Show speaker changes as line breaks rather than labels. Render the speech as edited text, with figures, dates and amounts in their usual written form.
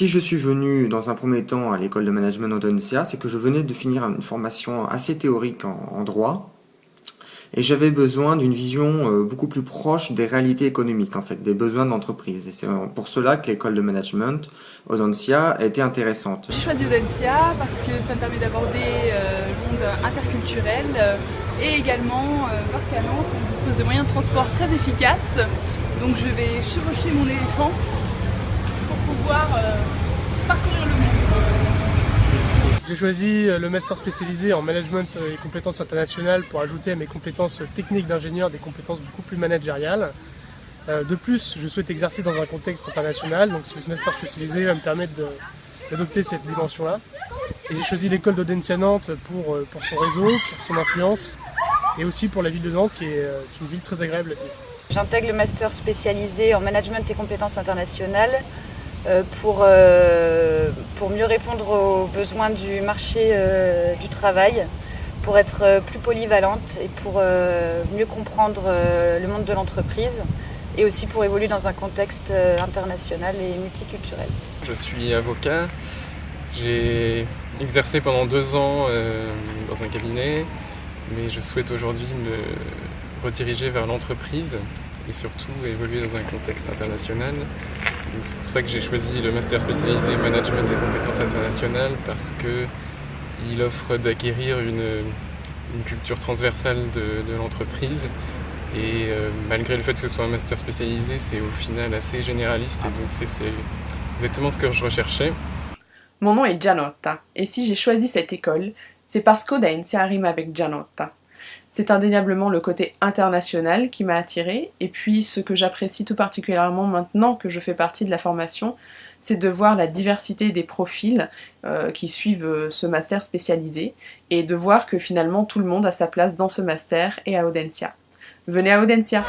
Si je suis venu dans un premier temps à l'école de management Audencia, c'est que je venais de finir une formation assez théorique en droit et j'avais besoin d'une vision beaucoup plus proche des réalités économiques, en fait, des besoins de l'entreprise. Et c'est pour cela que l'école de management Audencia était intéressante.
J'ai choisi Audencia parce que ça me permet d'aborder le monde interculturel et également parce qu'à Nantes, on dispose de moyens de transport très efficaces. Donc je vais chevaucher mon éléphant pour pouvoir parcourir le monde.
J'ai choisi le master spécialisé en management et compétences internationales pour ajouter à mes compétences techniques d'ingénieur des compétences beaucoup plus managériales. De plus, je souhaite exercer dans un contexte international, donc ce master spécialisé va me permettre d'adopter cette dimension-là. Et j'ai choisi l'école d'Audencia Nantes pour son réseau, pour son influence et aussi pour la ville de Nantes qui est une ville très agréable à vivre.
J'intègre le master spécialisé en management et compétences internationales pour mieux répondre aux besoins du marché du travail, pour être plus polyvalente et pour mieux comprendre le monde de l'entreprise et aussi pour évoluer dans un contexte international et multiculturel.
Je suis avocat, j'ai exercé pendant 2 ans dans un cabinet, mais je souhaite aujourd'hui me rediriger vers l'entreprise et surtout évoluer dans un contexte international. C'est pour ça que j'ai choisi le master spécialisé management et compétences internationales parce qu'il offre d'acquérir une culture transversale de l'entreprise et malgré le fait que ce soit un master spécialisé, c'est au final assez généraliste et donc c'est exactement ce que je recherchais.
Mon nom est Gianotta et si j'ai choisi cette école, c'est parce qu'Audencia rime avec Gianotta. C'est indéniablement le côté international qui m'a attirée, et puis ce que j'apprécie tout particulièrement maintenant que je fais partie de la formation, c'est de voir la diversité des profils qui suivent ce master spécialisé, et de voir que finalement tout le monde a sa place dans ce master et à Audencia. Venez à Audencia!